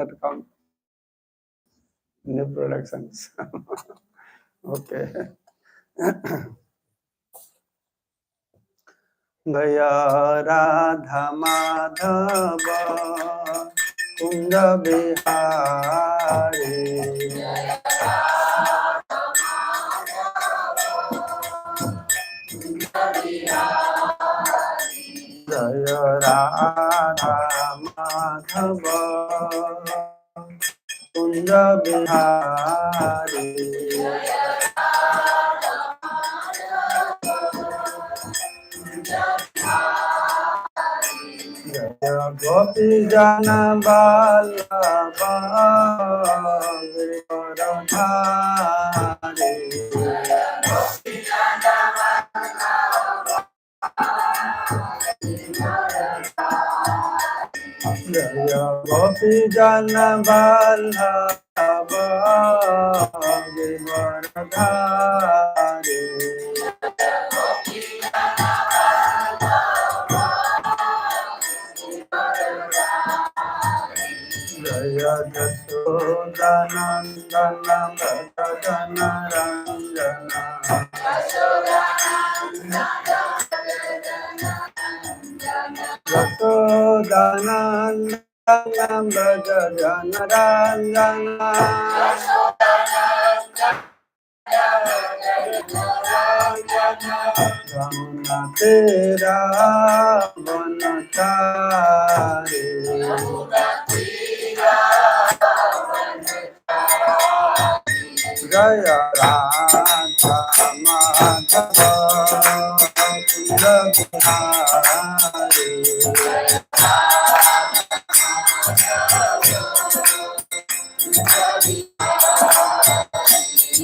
that count? New productions. Okay. Gaya Radha Madhava Kund Bihari Gaya Radha Madhava Kund Bihari Jaya Gopi Jana Vallabha Giridharidhari Jaya Gopi Jana Vallabha Giridharidhari Jaya Jasodhanandana Bhattacana Ranjana Jasodhanandana Bhattacana Ranjana Ramuna Tera Vanachari Jaya Radha Madhava Kunda Bihari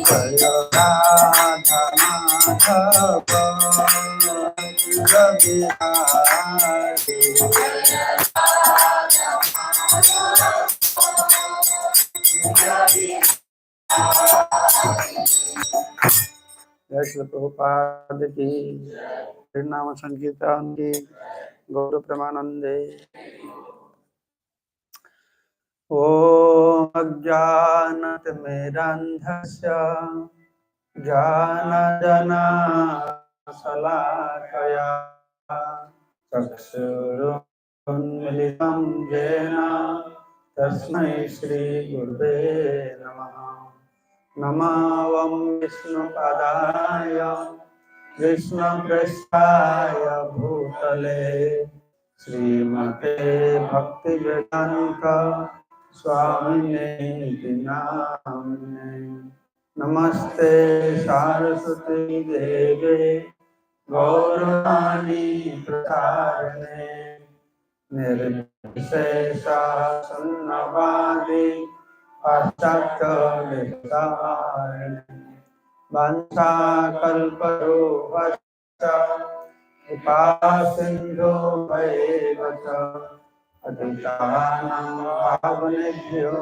Jaya Radha Madhava Kunda Bihari जय श्री प्रभुपाद की नाम संकीर्तन की गौर प्रेमानंदे ओम अज्ञानतिमिरन्धस्य ज्ञानजनशलाकया चक्षुरुन्मिलितं येन तस्मै श्रीगुरुवे नमः नमः विष्णुपदाय विष्णुपृष्ठाय भूतले श्रीमते भक्तिवेदांत स्वामिने नामिने नमस्ते सारस्वती देवे गौरवाणी प्रचारिणे निर्विशेषा शून्यवादी पाश्चात्यदेशतारिणे वाञ्छाकल्पतरुभ्यश्च कृपासिन्धो एव च पतितानां पावनेभ्यो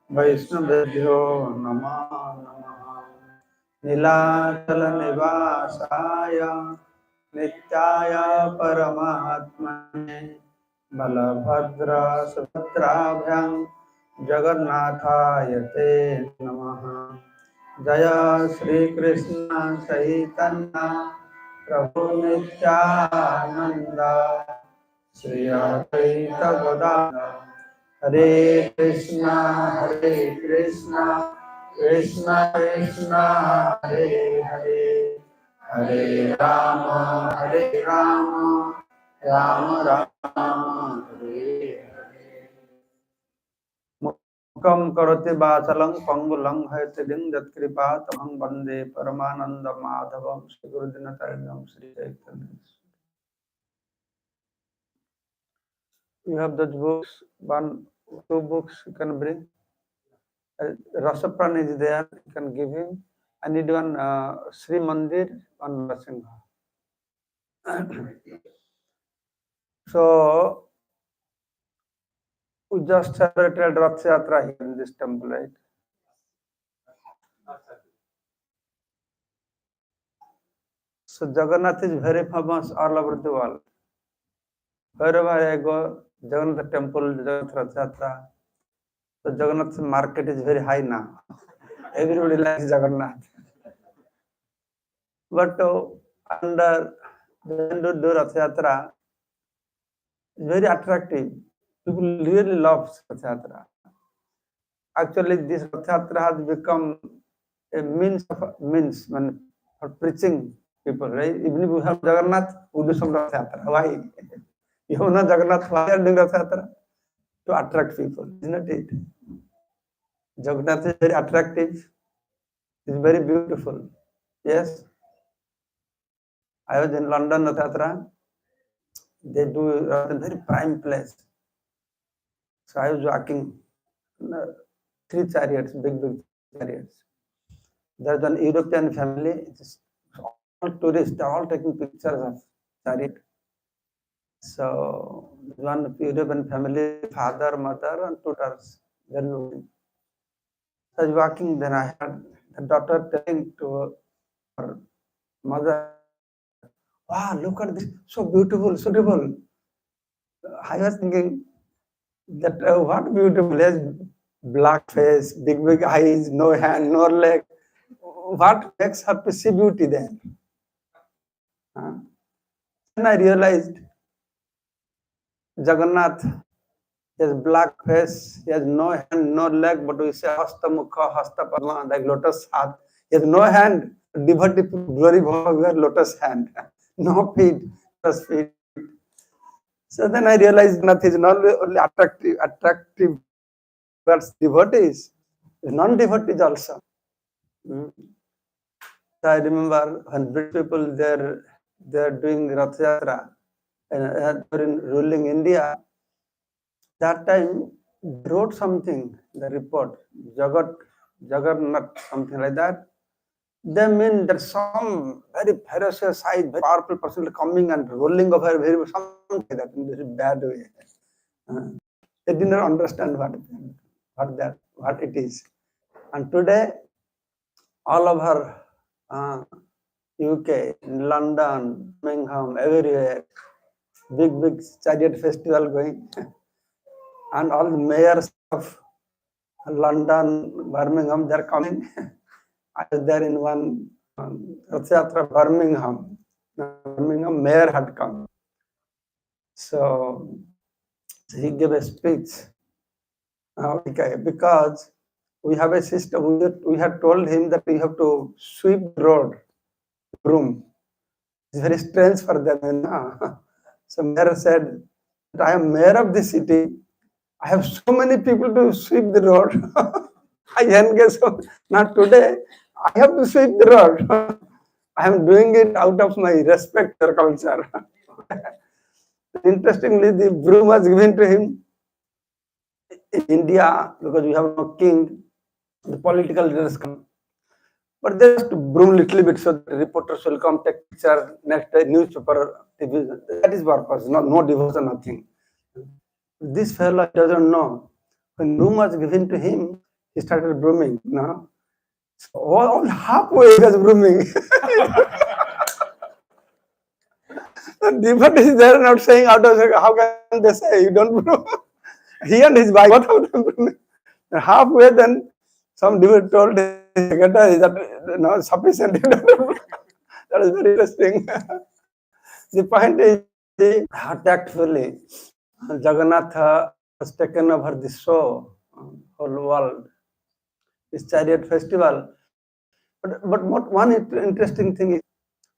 वैष्णवेभ्यो नमो नमः नीलाचलनिवासाय नित्याय परमात्मने बलभद्र सुभद्राभ्यां जगन्नाथाय ते नमः जय श्री कृष्ण चैतन्य प्रभु नित्यानंद श्री अद्वैत गदाधर हरे कृष्णा कृष्ण कृष्ण हरे हरे हरे राम राम राम हरे मुखं करोति वाचालं पंगुलं हयतिदिं यत्कृपातमहं वन्दे परमानंद माधवं Shri गुरुदिनतरंगं Shri Chaitanya You have those books, two books you can bring. Rasapran is there, you can give him. I need one Sri Mandir, one Rasingha. So, we just celebrated Rath Yatra here in this temple, right? So, Jagannath is very famous all over the world. Wherever I go, Jagannath temple, Jagannath Rath Yatra, So Jagannath market is very high now. Everybody likes Jagannath. But under the do Rath Yatra is very attractive. People really love Rath Yatra. Actually, this Rath Yatra has become a means for preaching people, right? Even if we have Jagannath, we do some Rath Yatra. Why? You know Jagannath, why are doing Rath Yatra? To attract people, isn't it? Jagannath is very attractive. It's very beautiful. Yes. I was in London, Rath Yatra. They do a very prime place. So I was walking three chariots, big chariots. There's an European family. It's all tourists. They're all taking pictures of chariot. So one European family, father, mother, and two daughters. They're looking. So I was walking. Then I heard the daughter telling to her mother, "Wow, look at this! So beautiful, so beautiful." I was thinking that what beautiful is, black face, big eyes, no hand, no leg. What makes her to see beauty then? Then I realized Jagannath, he has black face, he has no hand, no leg, but we say hasta mukha, hasta padma, like lotus hat. He has no hand, devotee glory bhava, lotus hand, no feet, lotus feet. So then I realized nothing is not only attractive towards devotees, non-devotees also. So I remember when British people they're doing Rath Yatra and ruling India. That time they wrote something, the report, Jagannath, something like that. They mean that some very ferocious, very powerful person coming and rolling over very something like that in this bad way. They did not understand what it is. And today, all over UK, London, Birmingham, everywhere, big chariot festival going, and all the mayors of London, Birmingham, they're coming. I was there in one Rath Yatra, Birmingham. Birmingham mayor had come. So he gave a speech. Okay, because we have a system, we had told him that we have to sweep the road, broom. It's very strange for them. You know? So mayor said, I am mayor of the city. I have so many people to sweep the road. I engage. Now today, I have to sweep the road. I am doing it out of my respect for culture. Interestingly, the broom was given to him in India because we have no king. The political leaders come. But they just broom little bit so the reporters will come take picture, next day newspaper, TV. That is purpose, no devotion, nothing. This fellow doesn't know. When broom was given to him, he started brooming. No? So all halfway he was brooming. The devotees they are not saying out of how can they say you don't broom? He and his wife, both of them brooming. And halfway then some devotee told his secretary that no sufficient. That is very interesting. The point is how tactfully Jagannath has taken over the show, whole world, this chariot festival. But what one interesting thing is,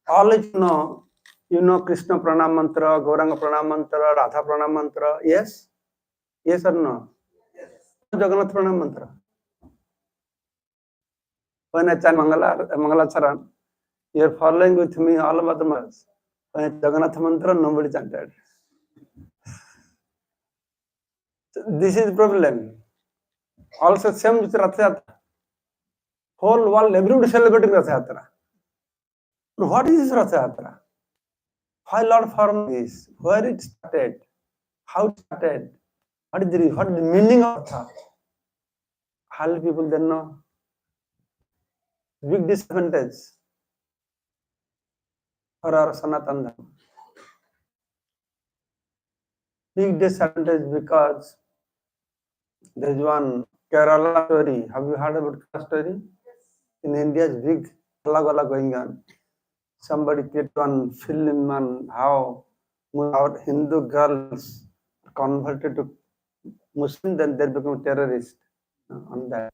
all you know Krishna Pranam Mantra, Gauranga Pranam Mantra, Radha Pranam Mantra, yes? Yes or no? Yes. Jagannath Pranam Mantra. When I chant Mangalacharan, you are following with me all about the mantras. When I Jagannath Mantra, nobody chanted. This is the problem. Also, same with Rath Yatra. Whole world, everybody celebrating Rath Yatra. What is this Rath Yatra? Why Lord formed this? Where it started? How it started? What is the meaning of Rath? How people then know? Big disadvantage for our Sanatana Dharma. Big disadvantage because There is one Kerala story. Have you heard about Kerala story? In India, it's big gala going on. Somebody created one film on how our Hindu girls converted to Muslim, then they become terrorists on that.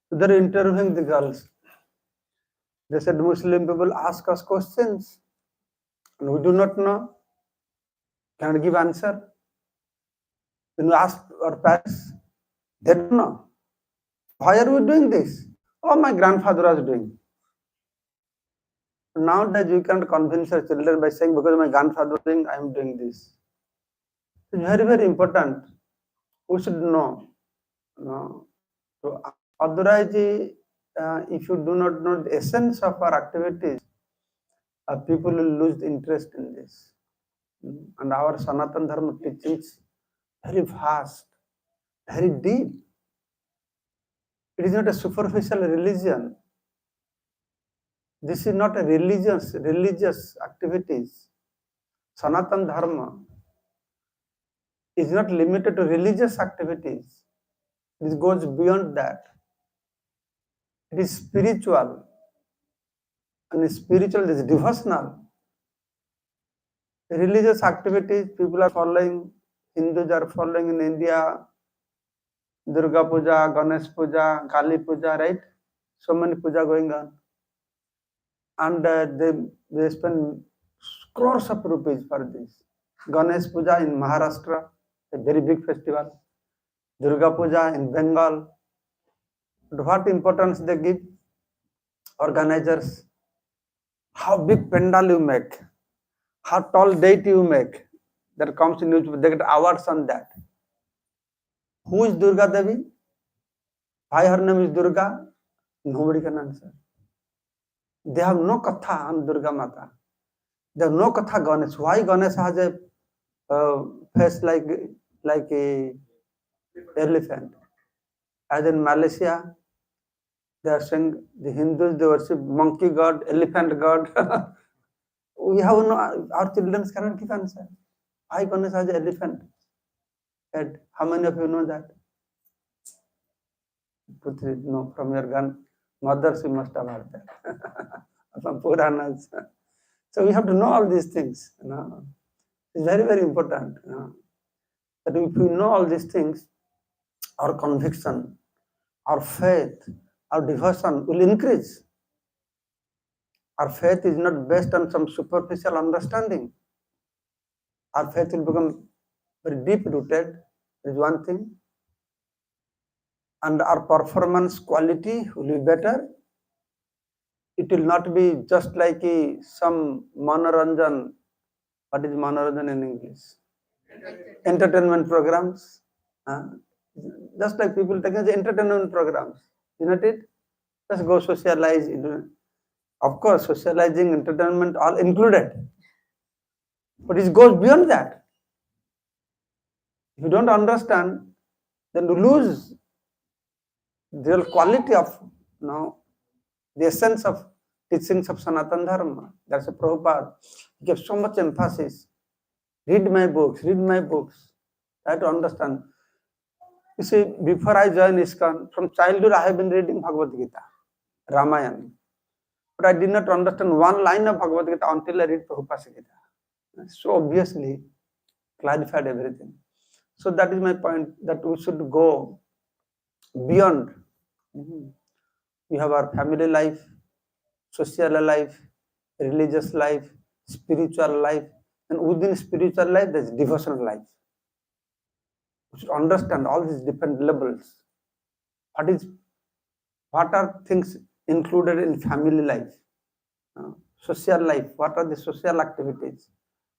So they're interviewing the girls. They said Muslim people ask us questions and we do not know. Cannot give answer. When we ask our parents, they don't know. Why are we doing this? Oh, my grandfather was doing. Nowadays, you can't convince your children by saying, because my grandfather was doing, I am doing this. It's very, very important. We should know. No. So, otherwise, if you do not know the essence of our activities, people will lose interest in this. And our Sanatana Dharma teachings very vast, very deep. It is not a superficial religion. This is not a religious activities. Sanatana Dharma is not limited to religious activities. This goes beyond that. It is spiritual. And spiritual is devotional. Religious activities people are following, Hindus are following in India, Durga Puja, Ganesh Puja, Kali Puja, right? So many puja going on. And they spend crores of rupees for this. Ganesh Puja in Maharashtra, a very big festival. Durga Puja in Bengal. But what importance they give? Organizers. How big pandal you make, how tall deity you make. That comes in newspaper. They get awards on that. Who is Durga Devi? Why her name is Durga? Nobody can answer. They have no katha on Durga Mata. They have no katha Ganesh. Why Ganesh has a face like a elephant? As in Malaysia, they are saying the Hindus they worship monkey god, elephant god. We have no. Our children cannot give answer. Why Ganesh has an elephant head? How many of you know that? Putri, no, from your mothers you must have heard that. From Puranas. So we have to know all these things. It's very, very important. That if we know all these things, our conviction, our faith, our devotion will increase. Our faith is not based on some superficial understanding. Our faith will become very deep rooted, is one thing. And our performance quality will be better. It will not be just like some manoranjan. What is manoranjan in English? Entertainment programs. Just like people take entertainment programs. Isn't it? Just go socialize. Of course, socializing, entertainment, all included. But it goes beyond that. If you don't understand, then you lose the real quality of the essence of teachings of Sanatana Dharma. That's a Prabhupada. He gives so much emphasis. Read my books, read my books. I have to understand. You see, before I joined ISKCON, from childhood I have been reading Bhagavad Gita, Ramayana. But I did not understand one line of Bhagavad Gita until I read Prabhupada's Gita. So obviously clarified everything. So that is my point, that we should go beyond. We have our family life, social life, religious life, spiritual life, and within spiritual life there is devotional life. We should understand all these different levels. What are things included in family life, social life? What are the social activities?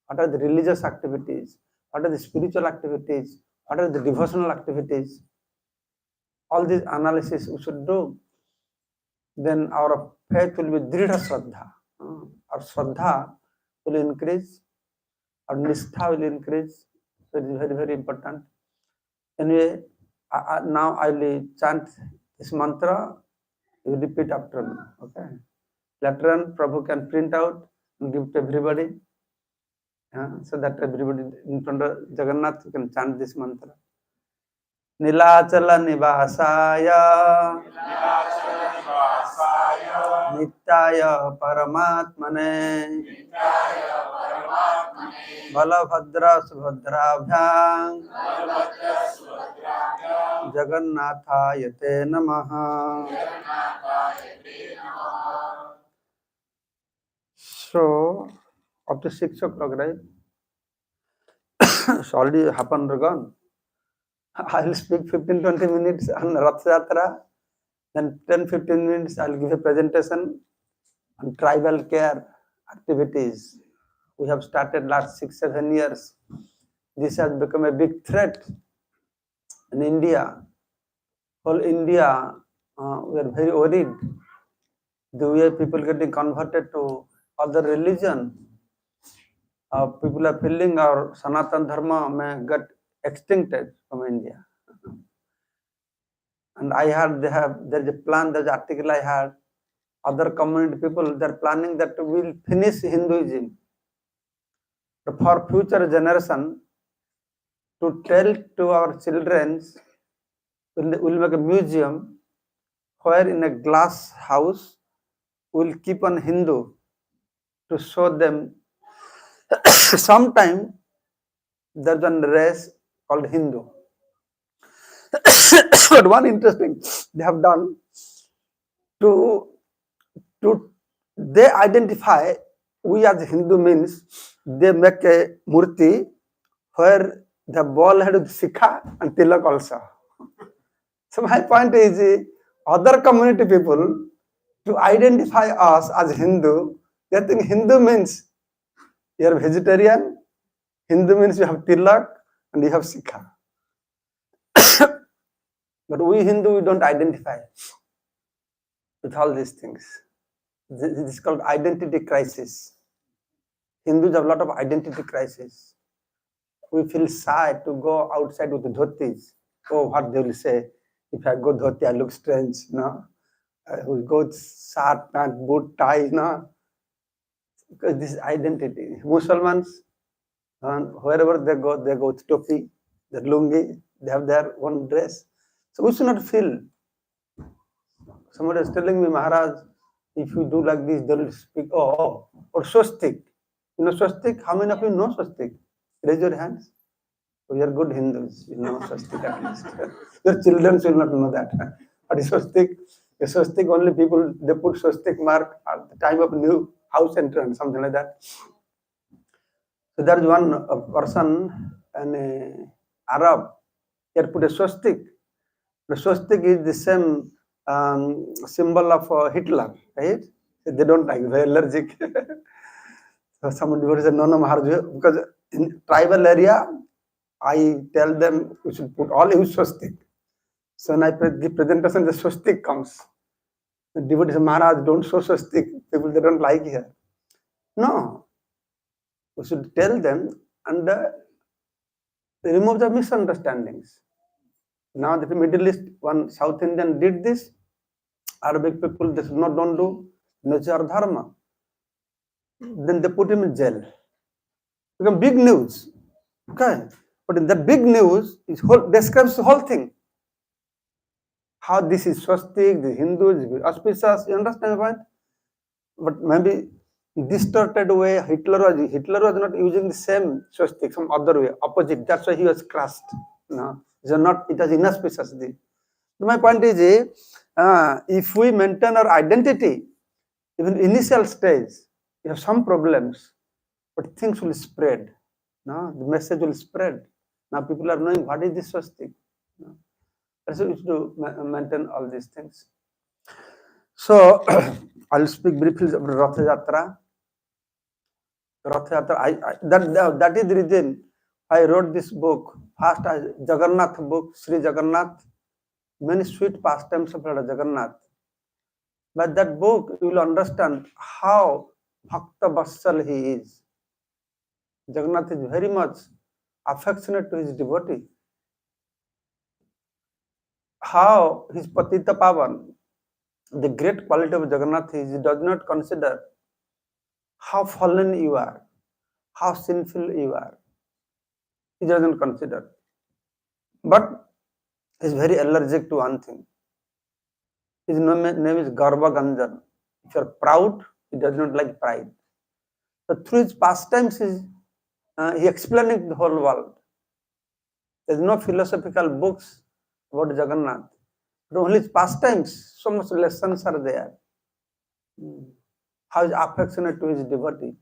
What are the religious activities? What are the spiritual activities? What are the devotional activities? All these analysis we should do. Then our faith will be Dridha Shraddha. Our Shraddha will increase. Our Nishtha will increase. So it is very, very important. Anyway, now I will chant this mantra. You repeat after me. Okay. Later on, Prabhu can print out and give to everybody. So that everybody in front of Jagannath can chant this mantra. Nilachala Nivasaya Nityaya Paramatmane Balabhadra Subhadrabhyam Jagannathaya Te Namaha. So, up to 6 o'clock, right? It's already happened or gone. I'll speak 15-20 minutes on Rath Yatra. Then 10-15 minutes I'll give a presentation on tribal care activities. We have started last 6-7 years. This has become a big threat in India. Whole India, we are very worried. The way people getting converted to other religion. People are feeling our Sanatan Dharma may get extincted from India. And I heard there's a plan, there's an article I heard, other community people, they're planning that we'll finish Hinduism. But for future generation, to tell to our children, we'll make a museum where in a glass house, we'll keep on Hindu to show them. Sometime there's one race called Hindu. But one interesting they have done to they identify we as Hindu means they make a murti where the ball head with sikha and tilak also. So my point is other community people to identify us as Hindu, they think Hindu means you are vegetarian, Hindu means you have tilak and you have sikha. But we Hindu, we don't identify with all these things. This is called identity crisis. Hindus have a lot of identity crisis. We feel shy to go outside with dhotis. Oh, what they will say. If I go dhoti, I look strange. No? We go with shirt, pant, boot, tie. No? Because this is identity. Muslims, wherever they go with topi, the lungi, they have their own dress. So we should not feel. Somebody is telling me, Maharaj, if you do like this, they will speak, or swastik. You know swastik? How many of you know swastik? Raise your hands. We are good Hindus, you know swastik at least. Your children will not know that. What is swastik? A swastik only people, they put swastik mark at the time of new house entrance, something like that. So there is one person, an Arab, he had put a swastik. The swastik is the same symbol of Hitler, right? They don't like, very allergic. So somebody said, no, Maharaj, because in tribal area, I tell them we should put all use swastik. So when I give presentation, the swastik comes. The devotee says, Maharaj, don't show swastik. People, they don't like here. No. We should tell them and remove the misunderstandings. Now the Middle East, one South Indian did this. Arabic people, they should not don't do nature dharma. Then they put him in jail. Become big news. Okay. But in that big news, it describes the whole thing. How this is swastik, the Hindus, auspicious, you understand the point? But maybe distorted way, Hitler was not using the same swastik, some other way, opposite. That's why he was crushed. No, it was inauspicious. My point is, if we maintain our identity, even initial stage, you have some problems, but things will spread. No, the message will spread. Now people are knowing what is this swastik. No? So it's to maintain all these things. So I'll speak briefly about Rath Yatra. Rath Yatra, that is the reason I wrote this book. First, Jagannath book, Sri Jagannath, many sweet pastimes of Lord Jagannath. But that book, you will understand how Bhakta Vatsal he is. Jagannath is very much affectionate to his devotee. How his Patita Pavan, the great quality of Jagannath is he does not consider how fallen you are, how sinful you are. He doesn't consider. But He is very allergic to one thing. His name is Garba Ganjan. If you are proud, he does not like pride. So through his pastimes, he explaining the whole world. There is no philosophical books about Jagannath. But only his pastimes, so much lessons are there. How he is affectionate to his devotee.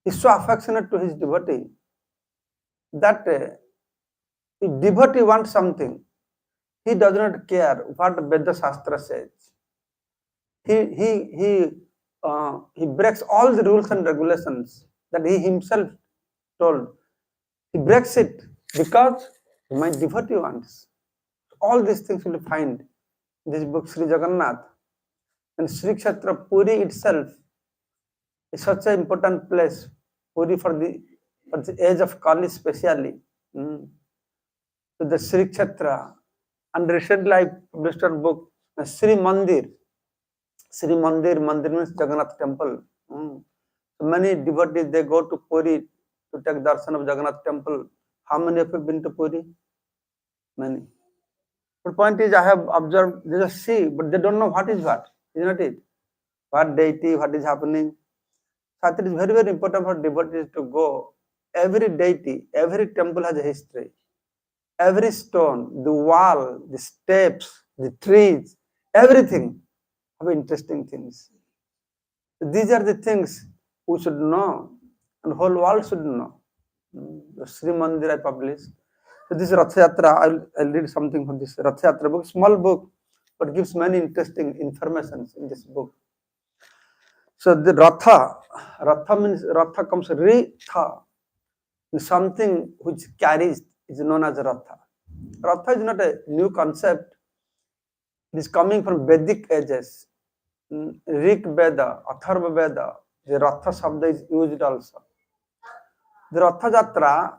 He is so affectionate to his devotee that if devotee wants something, he does not care what Veda Shastra says. He breaks all the rules and regulations that he himself told. He breaks it because my devotee wants. All these things will find in this book, Sri Jagannath. And Sri Kshetra Puri itself is such an important place. Puri for the age of Kali especially. So the Sri Kshetra. And recently I published a book, Sri Mandir. Sri Mandir, Mandir means Jagannath temple. So many devotees, they go to Puri to take darshan of Jagannath temple. How many of you have been to Puri? Many. But point is, I have observed, they just see, but they don't know what is what, isn't it? What deity, what is happening. So it is very, very important for devotees to go. Every deity, every temple has a history. Every stone, the wall, the steps, the trees, everything have interesting things. These are the things we should know, and whole world should know. The Sri Mandir I published. So this Rath Yatra, I'll read something from this Rath Yatra book, small book, but gives many interesting informations in this book. So the Ratha means, Ratha comes Ritha, something which carries is known as Ratha. Ratha is not a new concept. It is coming from Vedic ages. Rig Veda, Atharva Veda, the Ratha Shabda is used also. The Ratha Jatra,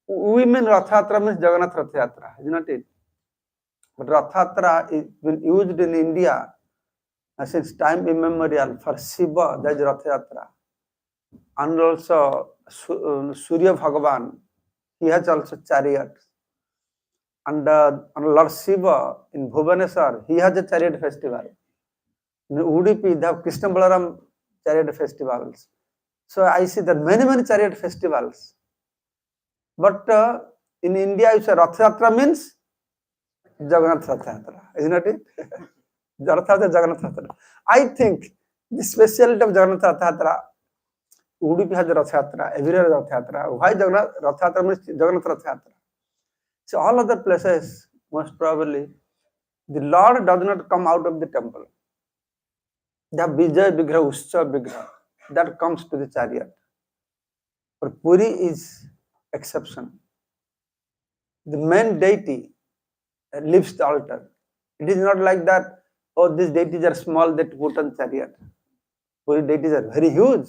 we mean Ratha Yatra means Jagannath Ratha Yatra, is not it? But Ratha Yatra is been used in India since time immemorial for Shiva, that is Ratha Yatra. And also Surya Bhagavan, he has also chariot. And Lord Shiva in Bhubaneswar, he has a chariot festival. In Udupi, they have Krishna Balaram chariot festivals. So I see that many, many chariot festivals. But in India, you say Rath Yatra means Jagannath Rath Yatra, isn't it? Rath Yatra, Jagannath Rath Yatra. I think the speciality of Jagannath Rath Yatra, Udupi has Rath Yatra, everywhere Rath Yatra. Why Jagannath Rath Yatra means Jagannath Rath Yatra? So all other places, most probably, the Lord does not come out of the temple. The Vijay Vigraha, Utsav Vigraha, that comes to the chariot. But Puri is exception. The main deity leaves the altar. It is not like that, oh, these deities are small that put on chariot. Puri deities are very huge.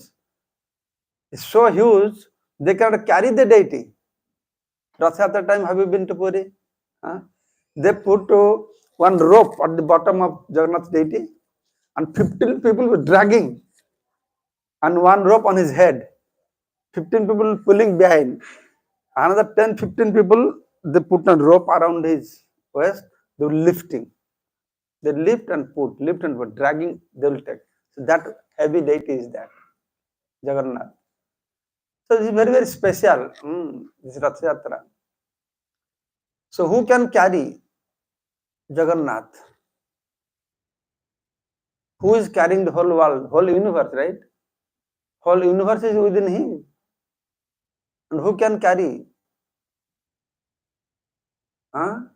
It's so huge, they cannot carry the deity. Rath Yatra time, have you been to Puri? They put one rope at the bottom of Jagannath deity, and 15 people were dragging, and one rope on his head. 15 people pulling behind. Another 10, 15 people, they put a rope around his waist, they were lifting. They lift and put, dragging, they will take. So that heavy deity is that, Jagannath. So this is very, very special, this Rath Yatra. So who can carry Jagannath? Who is carrying the whole world, whole universe, right? Whole universe is within him. And who can carry? Lord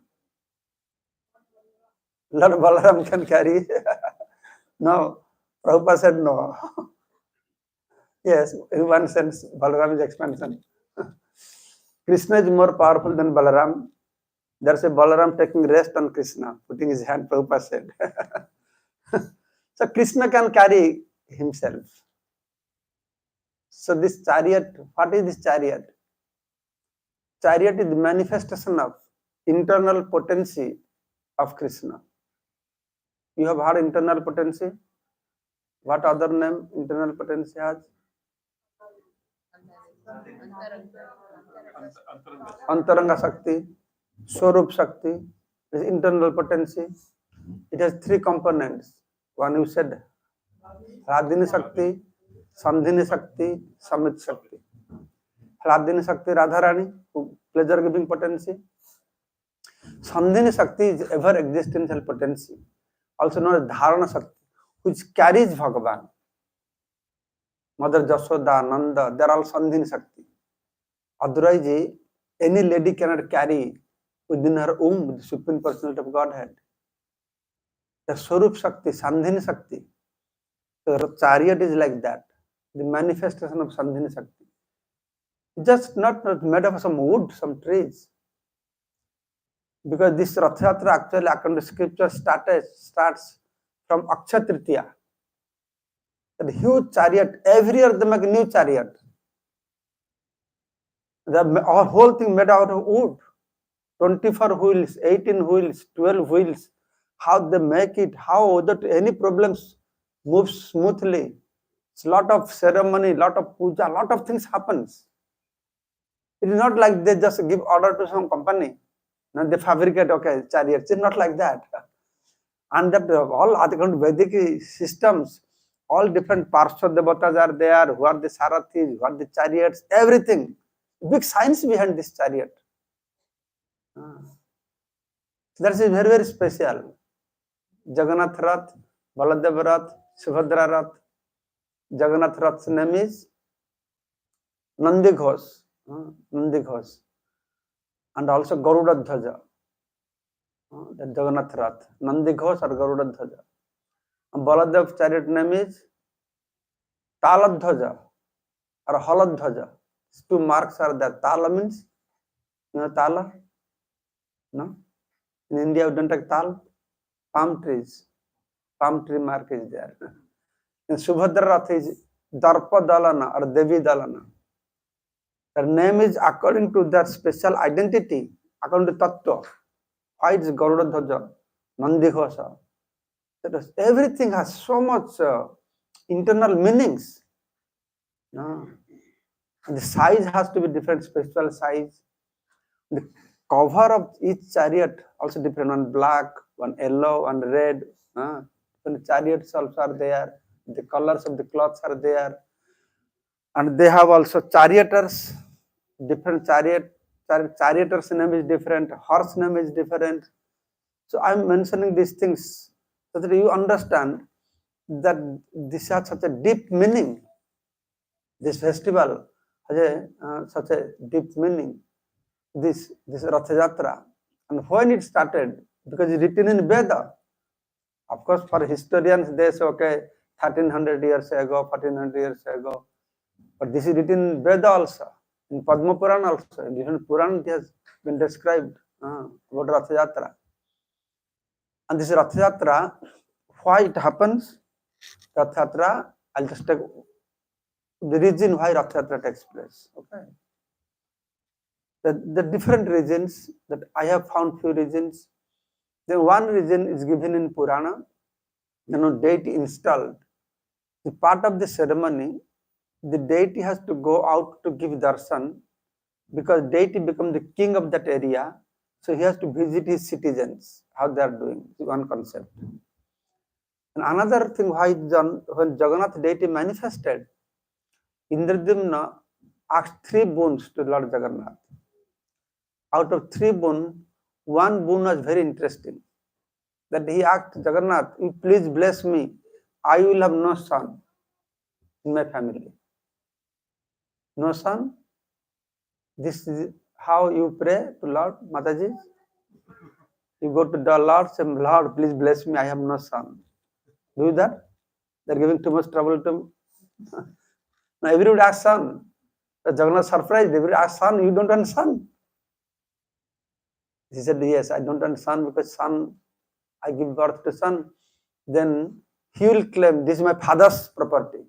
Balaram can carry. No, Prabhupada said no. Yes, in one sense, Balaram is expansion. Krishna is more powerful than Balaram. There's a Balaram taking rest on Krishna, putting his hand, Prabhupada said. So Krishna can carry himself. So this chariot, what is this chariot? Chariot is the manifestation of internal potency of Krishna. You have heard internal potency? What other name internal potency has? Antaranga Shakti, Swarup Shakti, This internal potency. It has three components. One you said, Radhini Shakti, Sandhini Shakti, Samit Shakti. Radhini Shakti, Radharani, pleasure giving potency. Sandhini Shakti is ever existential potency, also known as Dharana Shakti, which carries Bhagavan. Mother Jashoda, Nanda, they are all Sandhini Shakti. Otherwise, any lady cannot carry within her womb the Supreme Personality of Godhead. The Swarup Shakti, Sandhini Shakti. The chariot is like that, the manifestation of Sandhini Shakti. Just not made of some wood, some trees. Because this Rath Yatra actually, according to scripture, starts from Akshaya Tritiya. That huge chariot, every year they make a new chariot. Our whole thing made out of wood. 24 wheels, 18 wheels, 12 wheels. How they make it, how without any problems moves smoothly. It's a lot of ceremony, lot of puja, lot of things happens. It is not like they just give order to some company. No, they fabricate, okay, chariots. It's not like that. And that all other Vedic systems, all different Parsha Devatas are there, who are the Sarathis, who are the chariots, everything. Big science behind this chariot. That is very, very special. Jagannath Rath, Baladev Rath, Subhadra Rath. Jagannath Rath's name is Nandi Ghosh. Nandi Ghosh. And also Garuda Dhwaja. That Jagannath Rath. Nandi Ghosh or Garuda Dhwaja. And Baladev chariot name is Tala Dhwaja or Halad Dhwaja. Two marks are there. Tala means, you know Tala? No? In India, we don't take Tal. Palm trees. Palm tree mark is there. And Subhadra Rath is Darpa Dalana or Devi Dalana. Their name is according to their special identity, according to Tattva. Why it is Garuda Dhwaja, Nandi Ghosha. Everything has so much internal meanings. The size has to be different, special size. The cover of each chariot also different. One black, one yellow, one red. The chariots also are there. The colors of the cloths are there. And they have also charioters, different charioters name is different, horse name is different. So I am mentioning these things so that you understand that this has such a deep meaning. This festival has such a deep meaning. This Rath Yatra. And when it started, because it's written in Veda. Of course, for historians, they say, okay, 1300 years ago, 1400 years ago. But this is written in Veda also, in Padma Purana also. In different Purana it has been described about Rath Yatra. And this Rath Yatra, why it happens? Rath Yatra, I'll just take the reason why Rath Yatra takes place. Okay. The different reasons that I have found few reasons. Then one reason is given in Purana, deity installed. The part of the ceremony, the deity has to go out to give darshan because deity becomes the king of that area. So he has to visit his citizens, how they are doing. One concept. And another thing, why when Jagannath deity manifested, Indradyumna asked 3 boons to Lord Jagannath. Out of 3 boons, 1 boon was very interesting. That he asked Jagannath, you please bless me. I will have no son in my family. No son? This is how you pray to Lord Mataji? You go to the Lord, say, Lord, please bless me, I have no son. Do that? They're giving too much trouble to me. Now everybody asks son. The Jagannath surprised, everybody asks son, you don't want son? He said, yes, I don't want son because son, I give birth to son. Then he will claim, this is my father's property.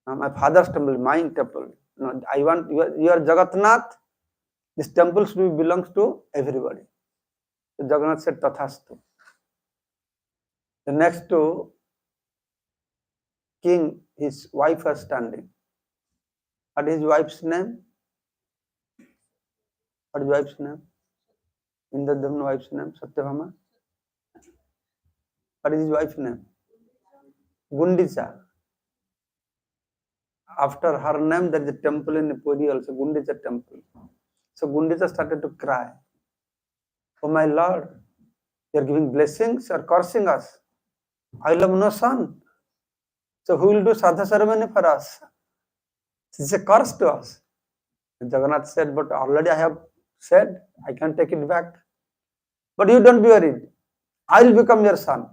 My father's temple, mine temple. No, I want, you are Jagatnath. This temple belongs to everybody. So Jagannath said, Tathastu. The next to king, his wife was standing. What is his wife's name? What is his wife's name? Indradham's wife's name, Satyabhama. What is his wife's name? Gundicha. After her name, there is a temple in Puri also, Gundicha temple. So Gundicha started to cry. Oh my Lord, you are giving blessings or cursing us. I love no son. So who will do Sadha ceremony for us? It's a curse to us. And Jagannath said, but already I have said, I can take it back. But you don't be worried. I will become your son.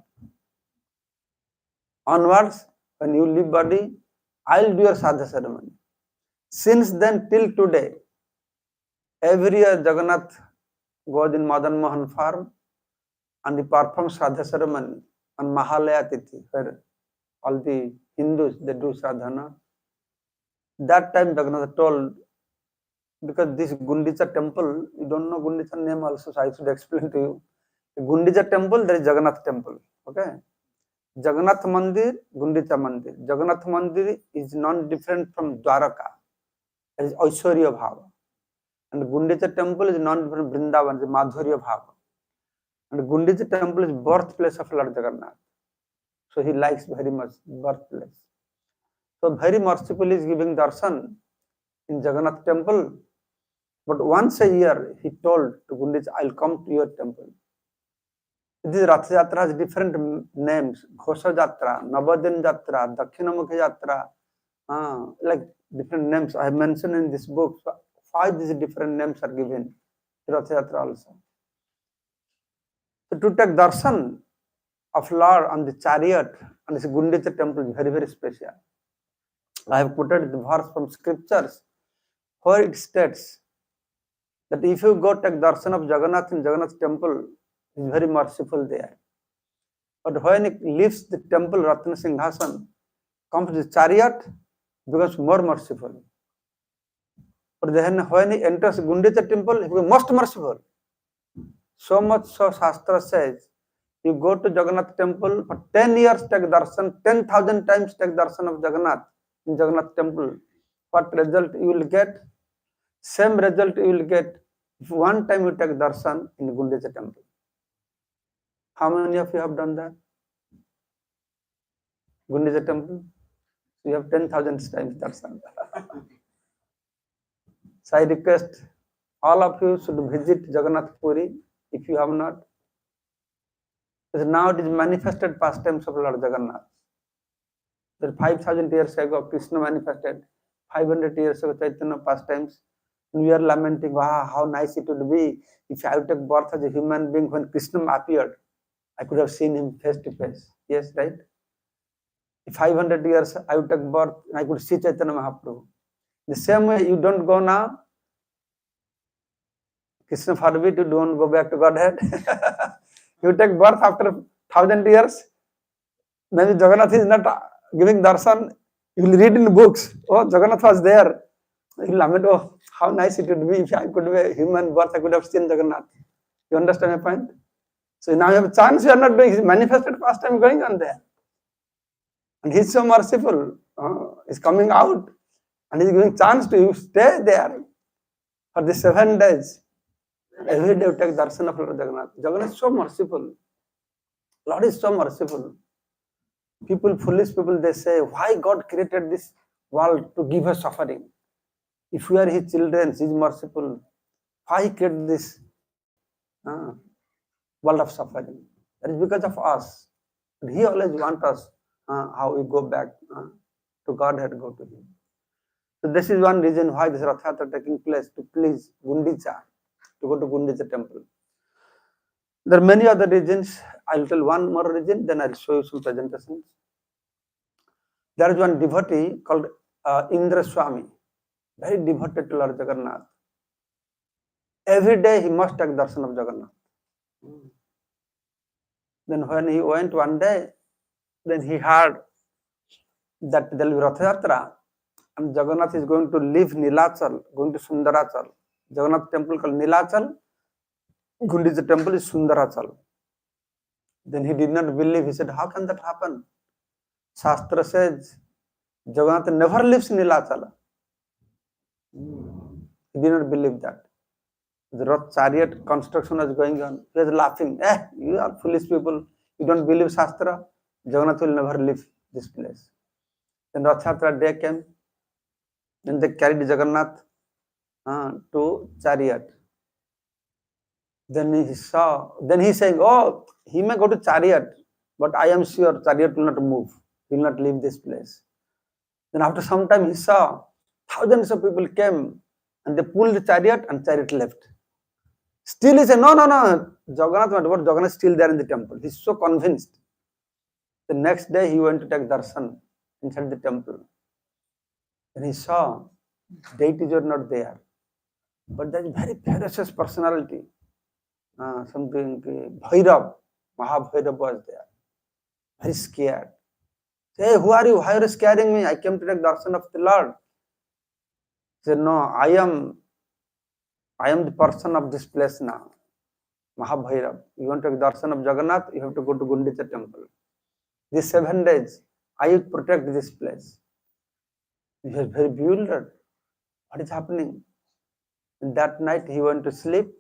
Onwards, when you leave body, I will do your Sadha ceremony. Since then till today, every year Jagannath goes in Madan Mohan farm and he performs Sadha ceremony on Mahalaya Tithi, where all the Hindus, they do sadhana. That time Jagannath told, because this Gundicha temple, you don't know Gundicha name also, so I should explain to you. Gundicha temple, there is Jagannath temple. Okay. Jagannath Mandir, Gundicha Mandir. Jagannath Mandir is not different from Dwaraka. It is Aishwarya Bhava. And Gundicha temple is not different from Vrindavan, it is Madhurya Bhava. And Gundicha temple is birthplace of Lord Jagannath. So he likes very much birthplace. So very merciful is giving darshan in Jagannath temple. But once a year, he told to Gundicha, I'll come to your temple. This Rath Yatra has different names. Ghosha Jatra, Navadin Jatra, Dakshinamukhi Jatra, like different names I have mentioned in this book. 5 these different names are given. Rath Yatra also. So to take darshan of Lord on the chariot and this Gundicha temple is very, very special. I have quoted the verse from scriptures where it states that if you go take darshan of Jagannath in Jagannath temple, he is very merciful there. But when he leaves the temple, Ratna Singhasan, comes to the chariot, becomes more merciful. But then when he enters Gundicha temple, he becomes most merciful. So much so Shastra says, you go to Jagannath temple for 10 years, take darshan, 10,000 times take darshan of Jagannath in Jagannath temple. What result you will get? Same result you will get if one time you take darshan in Gundicha temple. How many of you have done that? Gundicha temple? You have 10,000 times darshan. So I request all of you should visit Jagannath Puri if you have not. Because now it is manifested pastimes of Lord Jagannath. That 5,000 years ago Krishna manifested, 500 years ago Chaitanya pastimes. And we are lamenting, wow, how nice it would be if I would take birth as a human being when Krishna appeared. I could have seen him face to face. Yes, right? If 500 years I would take birth and I could see Chaitanya Mahaprabhu. The same way you don't go now. Krishna forbid you don't go back to Godhead. You take birth after 1,000 years. Maybe Jagannath is not giving darshan. You will read in books. Oh, Jagannath was there. You will lament, oh, how nice it would be if I could be a human birth, I could have seen Jagannath. You understand my point? So now you have a chance, you are not doing his manifested pastime going on there. And he's so merciful. He's coming out and he's giving chance to you. Stay there for the 7 days. Every day you take darshan of Lord Jagannath. Jagannath is so merciful. Lord is so merciful. People, foolish people, they say, why God created this world to give us suffering? If we are his children, he is merciful. Why he created this world of suffering? That is because of us. But he always wants us how we go back to Godhead, go to him. So this is one reason why this Rath Yatra taking place, to please Gundicha, to go to Gundicha temple. There are many other reasons. I'll tell one more reason, then I'll show you some presentations. There is one devotee called Indra Swami, very devoted to Lord Jagannath. Every day he must take darshan of Jagannath. Then when he went one day, then he heard that there will be Rath Yatra and Jagannath is going to leave Nilachal, going to Sundarachal. Jagannath temple called Nilachal, Gundicha temple is Sundarachal. Then he did not believe. He said, how can that happen? Shastra says, Jagannath never leaves Nilachal. He did not believe that. The Rath chariot construction was going on. He was laughing. You are foolish people. You don't believe Shastra. Jagannath will never leave this place. Then Rath Yatra day came. Then they carried Jagannath to chariot. Then he saw. Then he saying, "Oh, he may go to chariot, but I am sure chariot will not move. He will not leave this place." Then after some time he saw thousands of people came and they pulled the chariot and chariot left. Still he said, no, Jagannath is still there in the temple. He's so convinced. The next day he went to take darshan inside the temple. And he saw deities were not there. But that is very ferocious personality. Something Bhairav, Mahabhairav was there. Very scared. Hey, who are you? Why are you scaring me? I came to take darshan of the Lord. He said, no, I am the person of this place now. Mahabhairav. You want to take darshan of Jagannath, you have to go to Gundicha temple. These 7 days, I will protect this place. He was very bewildered. What is happening? And that night he went to sleep.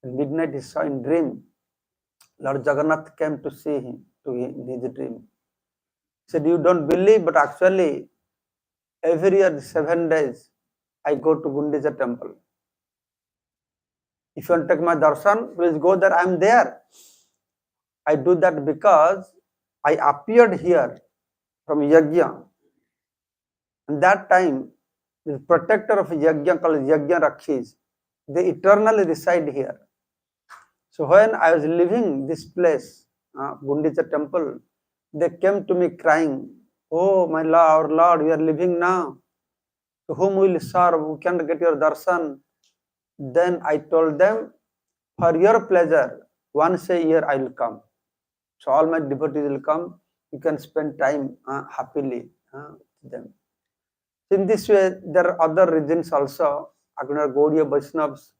At midnight he saw in dream. Lord Jagannath came to see him in his dream. He said, you don't believe, but actually every year 7 days I go to Gundicha temple. If you want to take my darshan, please go there. I am there. I do that because I appeared here from Yajna. And that time, the protector of Yajna called Yajna Rakshis, they eternally reside here. So when I was leaving this place, Gundicha temple, they came to me crying, oh my Lord, our Lord, we are leaving now. To whom will you serve? Who can't get your darshan? Then I told them, for your pleasure, once a year I will come. So all my devotees will come. You can spend time happily with them. So in this way, there are other regions also. Agnar Gaudiya Vaishnavas,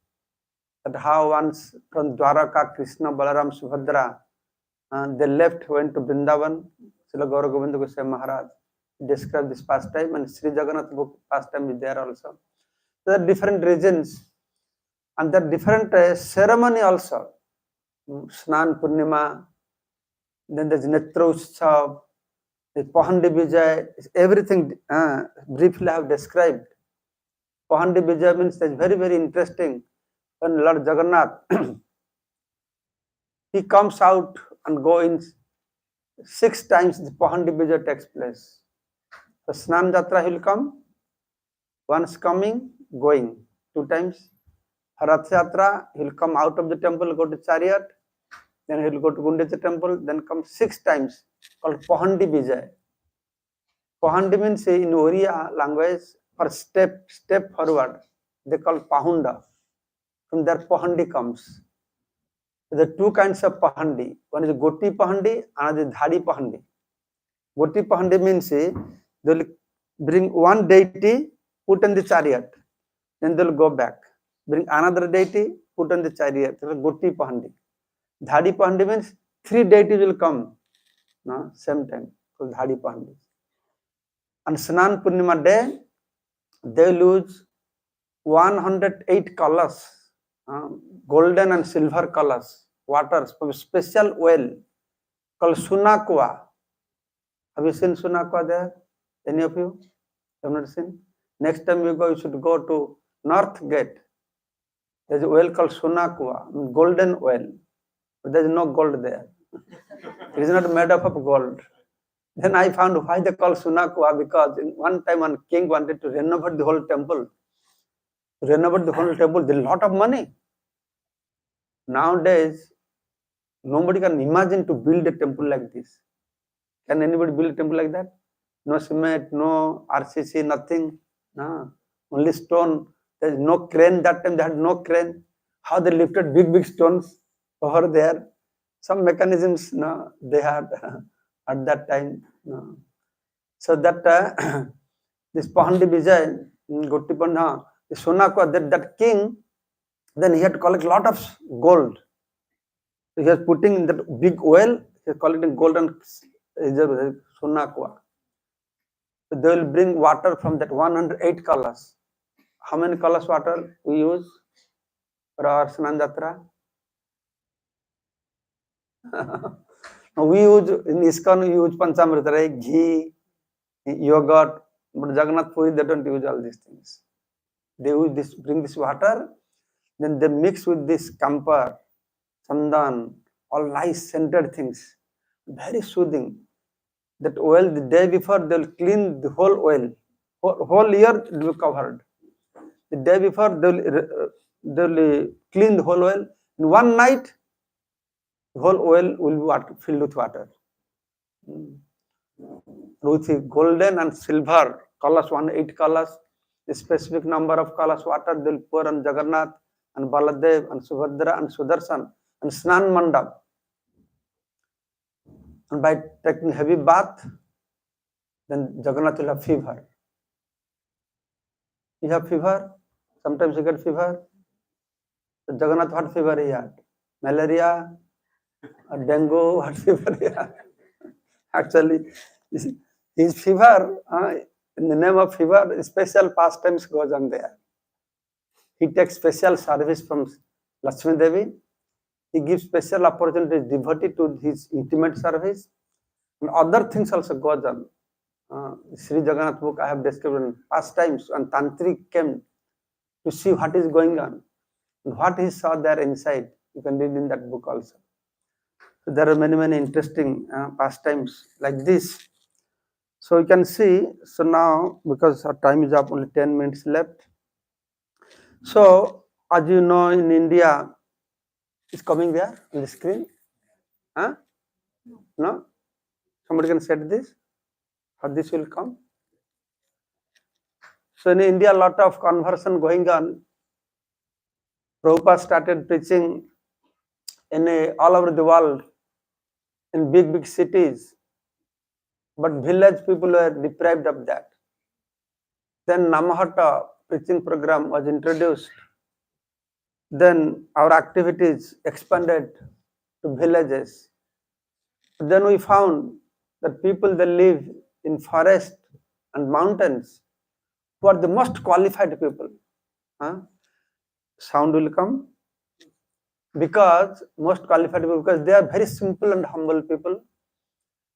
that how once from Dwaraka, Krishna, Balaram, Subhadra, they left, went to Vrindavan. Srila Gaura Govinda Goswami Maharaj described this pastime, and Sri Jagannath book pastime is there also. There are different regions, and there are different ceremony also. Snan Purnima, then there's Netra Utsav, the Pahandi Vijay, everything briefly I have described. Pahandi Vijay means that's very, very interesting. When Lord Jagannath, he comes out and goes 6 times the Pahandi Vijay takes place. So Snan Jatra he will come, once coming, going, 2 times. Rath Yatra, he will come out of the temple, go to chariot, then he will go to Gundicha temple, then come 6 times, called Pahandi Vijay. Pahandi means in Oriya language, for step forward, they call Pahunda. From there Pahandi comes. There are 2 kinds of Pahandi. One is Goti Pahandi, another is Dhari Pahandi. Goti Pahandi means they will bring one deity, put in the chariot, then they will go back. Bring another deity, put on the chariot. That is Goti Pahandi. Dhadi Pahandi means 3 deities will come same time. So Dhadi Pahandi. And Snan Purnima day, they will use 108 colors, golden and silver colors, waters, special oil called Sunakwa. Have you seen Sunakwa there? Any of you have not seen? Next time you go, you should go to North Gate. There is oil called Sunakwa, golden oil. But there is no gold there. It is not made up of gold. Then I found why they call Sunakwa, because in one time one king wanted to renovate the whole temple. To renovate the whole temple, there is a lot of money. Nowadays, nobody can imagine to build a temple like this. Can anybody build a temple like that? No cement, no RCC, nothing. No. Only stone. There is no crane. That time they had no crane. How they lifted big stones over there. Some mechanisms they had at that time. So that this Pahandi Vijay, Gottipanda, the Sonakwa, that king, then he had to collect a lot of gold. So he was putting in that big oil, he was collecting gold and Sonakwa. So they will bring water from that 108 colors. How many colors water we use? or Snan Jatra. We use in ISKCON, we use Panchamrita, right? Ghee, yogurt, but Jagannath Puri, they don't use all these things. They use this, bring this water, then they mix with this camphor, chandan, all nice scented things, very soothing. That oil, the day before, they'll clean the whole oil, whole year it will be covered. The day before, they'll clean the whole oil. In one night, the whole oil will be filled with water. With golden and silver colors, 8 colors, a specific number of colors water they'll pour on Jagannath and Baladev and Subhadra and Sudarshan and Snan Mandap. And by taking heavy bath, then Jagannath will have fever. You have fever? Sometimes you get fever. So Jagannath, what fever he had? Malaria or dengue, what fever he had? Actually, his fever, in the name of fever, special pastimes goes on there. He takes special service from Lakshmi Devi. He gives special opportunity to devotee to his intimate service. And other things also goes on. Sri Jagannath book I have described in past times, and Tantric came to see what is going on and what he saw there inside. You can read in that book also. So there are many interesting pastimes like this. So you can see, so now because our time is up, only 10 minutes left. So as you know, in India, it's coming there on the screen. Huh? No? Somebody can set this? How this will come? So in India, a lot of conversion going on. Prabhupada started preaching all over the world, in big cities. But village people were deprived of that. Then Namahata preaching program was introduced. Then our activities expanded to villages. Then we found that people that live in forest and mountains who are the most qualified people. Sound will come. Because most qualified people, because they are very simple and humble people.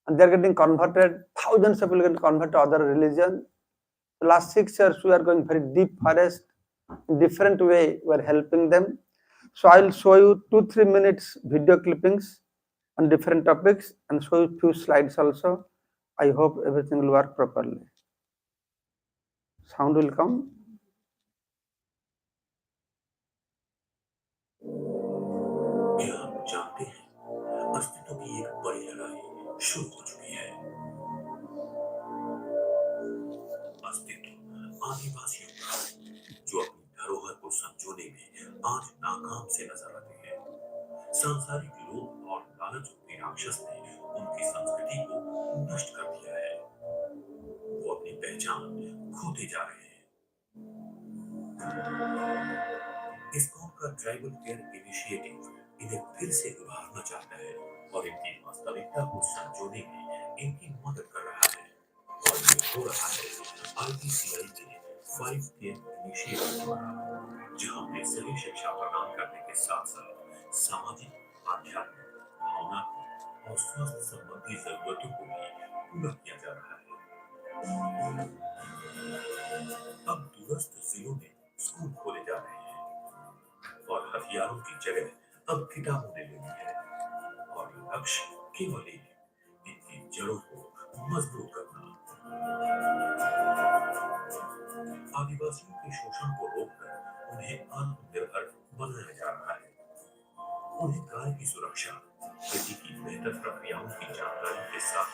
And they are getting converted. Thousands of people get converted to other religion. The last 6 years, we are going very deep forest. In different way, we are helping them. So I will show you 2-3 minutes video clippings on different topics and show you few slides also. I hope everything will work properly. Sound will come. आप जानते हैं अस्तित्व की एक बड़ी लड़ाई शुरू हो चुकी है। अस्तित्व आदिवासियों का, जो अपनी धरोहर को संजोने में आज नाकाम से नजर आते हैं। सांसारिक लोभ और लालच रूपी राक्षस ने उनकी संस्कृति को नष्ट कर दिया है। वो अपनी पहचान खोते जा रहे हैं। ISKCON का ट्राइबल केयर इनिशिएटिव इन्हें फिर से उभारना चाहता है और इनकी वास्तविकता को संजोने में इनकी मदद कर रहा है। और ये हो रहा है ITCI के 5 केयर इनिशिएटिव द्वारा, जहां में सही शिक्षा प्रदान करने के साथ साथ सामाजिक, आध्यात्मिक, भावनात्मक और स्वास्थ्य संबंधी जरूरतों को भी पूरा किया जा रहा है। अब दूरस्थ जिलों में स्कूल खोले जा रहे हैं और हथियारों की जगह अब किताबों ने ले ली है। और लक्ष्य केवल एक, इनकी जड़ों को मजबूत करना। आदिवासियों के शोषण को रोककर उन्हें आत्मनिर्भर बनाया जा रहा है। उन्हें कार्य की सुरक्षा, खेती की बेहतर प्रक्रियाओं की जानकारी के साथ